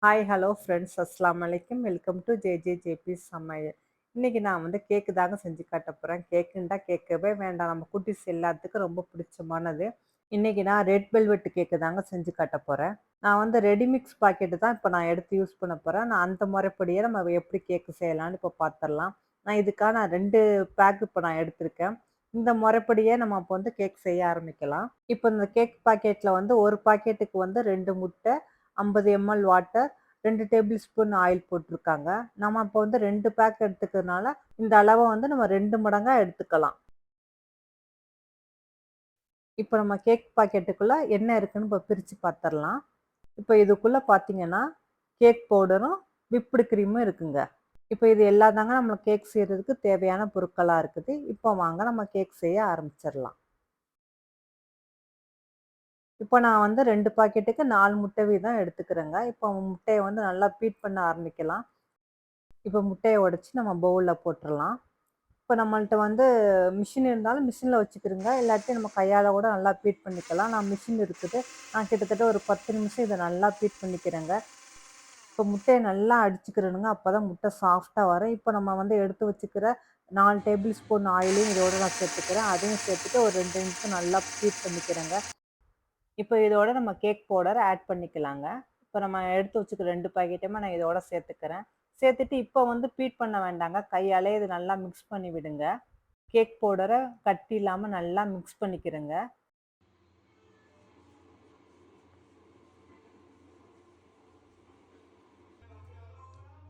Hi hello friends அஸ்ஸலாமு அலைக்கும். Welcome to ஜேஜேஜேபி சமையல். இன்னைக்கு நான் வந்து கேக்கு தாங்க செஞ்சு காட்ட போகிறேன். கேக்குண்டா கேட்கவே வேண்டாம், நம்ம குட்டீஸ் எல்லாத்துக்கும் ரொம்ப பிடிச்சமானது. இன்னைக்கு நான் ரெட் வெல்வெட் கேக்கு தாங்க செஞ்சு காட்ட போகிறேன். நான் வந்து ரெடிமிக்ஸ் பாக்கெட்டு தான் இப்போ நான் எடுத்து யூஸ் பண்ண போகிறேன். நான் அந்த முறைப்படியே நம்ம எப்படி கேக்கு செய்யலாம்னு இப்போ பார்த்துடலாம். நான் இதுக்காக 2 பேக் இப்போ நான் எடுத்திருக்கேன். இந்த முறைப்படியே நம்ம அப்போ வந்து கேக் செய்ய ஆரம்பிக்கலாம். இப்போ இந்த கேக் பாக்கெட்டில் வந்து ஒரு பாக்கெட்டுக்கு வந்து 2 முட்டை, 50 ml water, 2 table spoon oil போட்டிருக்காங்க. நம்ம இப்போ வந்து 2 பேக் எடுத்துக்கிறதுனால இந்த அளவை வந்து நம்ம 2 மடங்கா எடுத்துக்கலாம். இப்போ நம்ம கேக் பாக்கெட்டுக்குள்ள என்ன இருக்குன்னு இப்போ பிரிச்சு பார்த்துடலாம். இப்போ இதுக்குள்ள பார்த்தீங்கன்னா கேக் பவுடரும் விப்டு கிரீமும் இருக்குங்க. இப்போ இது எல்லாம் தாங்க நம்ம கேக் செய்யறதுக்கு தேவையான பொருட்களா இருக்குது. இப்போ வாங்க நம்ம கேக் செய்ய ஆரம்பிச்சிடலாம். இப்போ நான் வந்து 2 பாக்கெட்டுக்கு 4 முட்டை வீதம் எடுத்துக்கிறேங்க. இப்போ முட்டைய வந்து நல்லா பீட் பண்ண ஆரம்பிக்கலாம். இப்போ முட்டைய உடைச்சு நம்ம பவுல்ல போட்டுறலாம். இப்போ நம்மள்ட்ட வந்து மிஷின் இருந்தாலும் மிஷினில் வச்சுக்கிறோங்க. இல்லாட்டி நம்ம கையால் கூட நல்லா பீட் பண்ணிக்கலாம். நான் மிஷின் இருக்குது. நான் கிட்டத்தட்ட ஒரு 10 நிமிஷம் இதை நல்லா பீட் பண்ணிக்கிறேங்க. இப்போ முட்டையை நல்லா அடிச்சுக்கிறேனுங்க. அப்போ தான் முட்டை சாஃப்டாக வரும். இப்போ நம்ம வந்து எடுத்து வச்சுக்கிற 4 டேபிள் ஸ்பூன் ஆயிலையும் இதோட நான் சேர்த்துக்கிறேன். அதையும் சேர்த்துட்டு ஒரு 2 நிமிஷம் நல்லா பீட் பண்ணிக்கிறேங்க. இப்போ இதோட நம்ம கேக் பவுடர் ஆட் பண்ணிக்கலாங்க. இப்போ நம்ம எடுத்து வச்சுக்கிற 2 பாக்கெட்டையுமே நான் இதோட சேர்த்துக்கிறேன். சேர்த்துட்டு இப்போ வந்து பீட் பண்ண வேண்டாங்க. கையாலே இது நல்லா மிக்ஸ் பண்ணி விடுங்க. கேக் பவுடரை கட்டி இல்லாமல் நல்லா மிக்ஸ் பண்ணிக்கிறேங்க.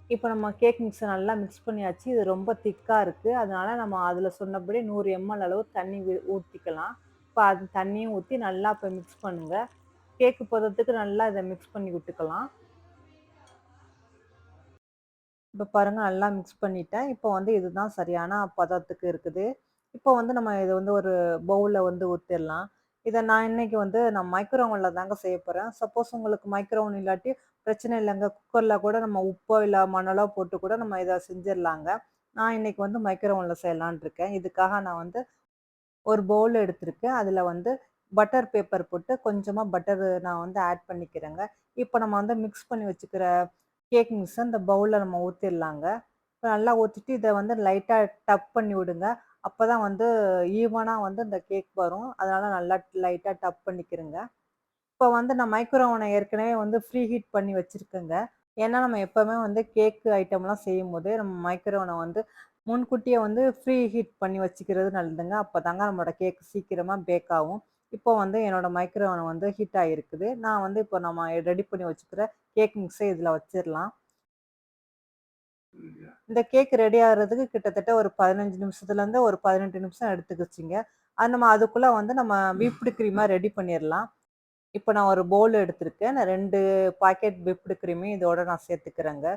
இப்போ நம்ம கேக் மிக்ஸை நல்லா மிக்ஸ் பண்ணியாச்சு. இது ரொம்ப திக்காக இருக்குது. அதனால நம்ம அதில் சொன்னபடி 100 ml அளவு தண்ணி ஊற்றிக்கலாம். இப்போ அது தண்ணியும் ஊற்றி நல்லா இப்போ மிக்ஸ் பண்ணுங்க. கேக்கு பதத்துக்கு நல்லா இதை மிக்ஸ் பண்ணி விட்டுக்கலாம். இப்போ பாருங்க நல்லா மிக்ஸ் பண்ணிட்டேன். இப்போ வந்து இதுதான் சரியான பதத்துக்கு இருக்குது. இப்போ வந்து நம்ம இதை வந்து ஒரு பவுலில் வந்து ஊற்றிடலாம். இதை நான் இன்னைக்கு வந்து நான் மைக்ரோ ஓவனில் தாங்க செய்ய போகிறேன். சப்போஸ் உங்களுக்கு மைக்ரோ ஓவன் இல்லாட்டி பிரச்சனை இல்லைங்க. குக்கரில் கூட நம்ம உப்போ இல்லை மணலோ போட்டு கூட நம்ம இதை செஞ்சிடலாங்க. நான் இன்னைக்கு வந்து மைக்ரோ ஓவனில் செய்யலான் இருக்கேன். இதுக்காக நான் வந்து ஒரு பவுல் எடுத்திருக்கேன். அதில் வந்து பட்டர் பேப்பர் போட்டு கொஞ்சமாக பட்டர் நான் வந்து ஆட் பண்ணிக்கிறேங்க. இப்போ நம்ம வந்து மிக்ஸ் பண்ணி வச்சுக்கிற கேக் மிக்ஸை இந்த பவுலில் நம்ம ஊற்றிடலாங்க. இப்போ நல்லா ஊற்றிட்டு இதை வந்து லைட்டாக டப் பண்ணி விடுங்க. அப்போ தான் வந்து ஈவனாக வந்து இந்த கேக் வரும். அதனால் நல்லா லைட்டாக டப் பண்ணிக்கிறேங்க. இப்போ வந்து நான் மைக்ரோ ஓவனை ஏற்கனவே வந்து ப்ரீ ஹீட் பண்ணி வச்சுருக்கேங்க. ஏன்னா நம்ம எப்போவுமே வந்து கேக்கு ஐட்டம்லாம் செய்யும்போது நம்ம மைக்ரோ ஓவனை வந்து முன்கூட்டியே வந்து ப்ரீ ஹீட் பண்ணி வச்சுக்கிறது நல்லதுங்க. அப்போ தாங்க நம்மளோட கேக் சீக்கிரமாக பேக் ஆகும். இப்போ வந்து என்னோட மைக்ரோ ஓவன் வந்து ஹீட் ஆகிருக்குது. நான் வந்து இப்போ நம்ம ரெடி பண்ணி வச்சுக்கிற கேக் மிக்ஸை இதில் வச்சிடலாம். இந்த கேக் ரெடி ஆகுறதுக்கு கிட்டத்தட்ட ஒரு 15 நிமிஷத்துலேருந்து ஒரு 18 நிமிஷம் எடுத்துக்கிச்சுங்க. அது நம்ம அதுக்குள்ளே வந்து நம்ம விப்டு கிரீமாக ரெடி பண்ணிடலாம். இப்போ நான் ஒரு பவுல் எடுத்திருக்கேன். நான் 2 பாக்கெட் விப்டு கிரீமையும் இதோட நான் சேர்த்துக்கிறேங்க.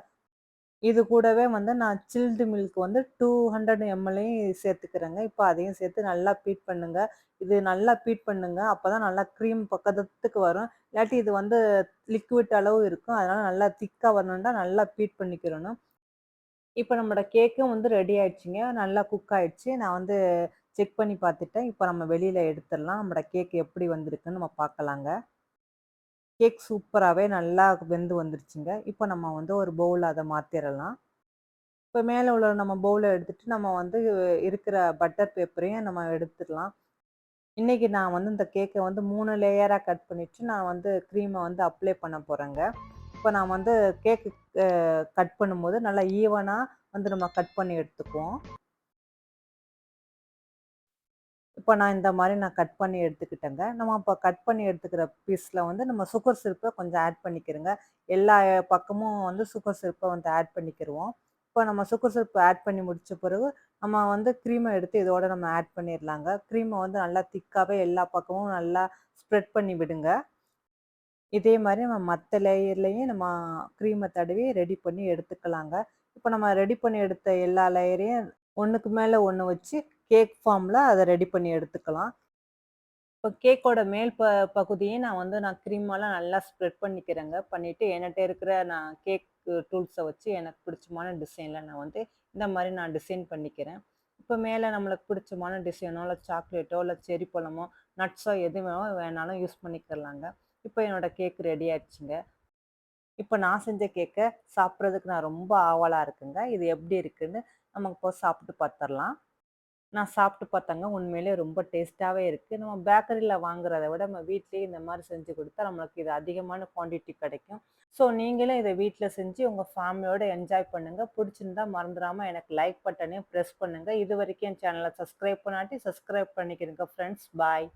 இது கூடவே வந்து நான் சில்டு மில்க் வந்து 200 mlயும் சேர்த்துக்கிறேங்க. இப்போ அதையும் சேர்த்து நல்லா பீட் பண்ணுங்க. இது நல்லா பீட் பண்ணுங்க. அப்பதான் நல்லா க்ரீம் பக்கத்துக்கு வரும். இல்லாட்டி இது வந்து லிக்விட் அளவு இருக்கும். அதனால நல்லா திக்கா வரணும்னா நல்லா பீட் பண்ணிக்கிறணும். இப்போ நம்மளோட கேக்கும் வந்து ரெடி ஆயிடுச்சுங்க. நல்லா குக் ஆயிடுச்சு. நான் வந்து செக் பண்ணி பார்த்துட்டேன். இப்போ நம்ம வெளியில எடுத்துடலாம். நம்மளோட கேக் எப்படி வந்திருக்குன்னு நம்ம பார்க்கலாங்க. கேக் சூப்பராவே நல்லா வெந்து வந்துருச்சுங்க. இப்போ நம்ம வந்து ஒரு பவுல்ல அத மாத்திரலாம். இப்போ மேல உள்ள நம்ம பவுல எடுத்துட்டு நம்ம வந்து இருக்கிற பட்டர் பேப்பரையும் நம்ம எடுத்துக்கலாம். இன்னைக்கு நான் வந்து இந்த கேக்க வந்து 3 லேயரா கட் பண்ணிட்டு நான் வந்து கிரீம வந்து அப்ளை பண்ண போறேங்க. இப்போ நான் வந்து கேக்கு அ கட் பண்ணும்போது நல்லா ஈவனா வந்து நம்ம கட் பண்ணி எடுத்துக்குவோம். இப்போ நான் இந்த மாரி நான் கட் பண்ணி எடுத்துக்கிட்டேங்க. நம்ம இப்போ கட் பண்ணி எடுத்துக்கிற பீஸ்ல வந்து நம்ம சுகர் சிரப்ப கொஞ்சம் ஆட் பண்ணிக்கிறோங்க. எல்லா பக்கமும் வந்து சுகர் சிரப்ப வந்து ஆட் பண்ணிக்கிருவோம். இப்போ நம்ம சுகர் சிரப் ஆட் பண்ணி முடிச்ச பிறகு, நம்ம வந்து கிரீம எடுத்து இதோட நம்ம ஆட் பண்ணிர்லாங்க. கிரீம வந்து நல்லா திக்காவே எல்லா பக்கமும் நல்லா ஸ்ப்ரெட் பண்ணி விடுங்க. இதே மாரி நம்ம மத்த லேயர்லயும் நம்ம கிரீம தடவி ரெடி பண்ணி எடுத்துக்கலாங்க. இப்போ நம்ம ரெடி பண்ணி எடுத்த எல்லா லேயரையும் ஒண்ணுக்கு மேல ஒண்ணு வச்சு கேக் ஃபார்ம்ல அத ரெடி பண்ணி எடுத்துக்கலாம். இப்போ கேக்கோட மேல் பகுதியும் நான் கிரீமாலாம் நல்லா ஸ்ப்ரெட் பண்ணிக்கிறேங்க. பண்ணிட்டு என்கிட்ட இருக்கிற நான் கேக் டூல்ஸ வச்சு எனக்கு பிடிச்சமான டிசைன்ல நான் வந்து இந்த மாரி நான் டிசைன் பண்ணிக்கிறேன். இப்போ மேல நம்மளுக்கு பிடிச்சமான டிசைனோ, இல்ல சாக்லேட்டோ, இல்ல செர்ரி பழமோ, நட்ஸோ எது வேணாலும் யூஸ் பண்ணிக்கிறலாங்க. இப்போ என்னோட கேக் ரெடி ஆயிடுச்சுங்க. இப்ப நான் செஞ்ச கேக்க சாப்பிடுறதுக்கு நான் ரொம்ப ஆவலா இருக்குங்க. இது எப்படி இருக்குன்னு நம்ம இப்போ சாப்பிட்டு பாத்துரலாம். நான் சாப்பிட்டு பார்த்தேங்க. உண்மையிலேயே ரொம்ப டேஸ்ட்டாவே இருக்கு. நம்ம பேக்கரில வாங்குறத விட நம்ம வீட்லயே இந்த மாரி செஞ்சு குடுத்தா நம்மளுக்கு இது அதிகமான குவான்டிட்டி கிடைக்கும். ஸோ நீங்களும் இத வீட்ல செஞ்சு உங்க ஃபேமிலியோட என்ஜாய் பண்ணுங்க. புடிச்சிருந்தா மறந்துடாம எனக்கு லைக் பட்டனையும் பிரஸ் பண்ணுங்க. இதுவரைக்கும் என் சேனல சப்ஸ்கிரைப் பண்ணாட்டி சப்ஸ்கிரைப் பண்ணிக்கிறங்க ஃப்ரெண்ட்ஸ். பாய்.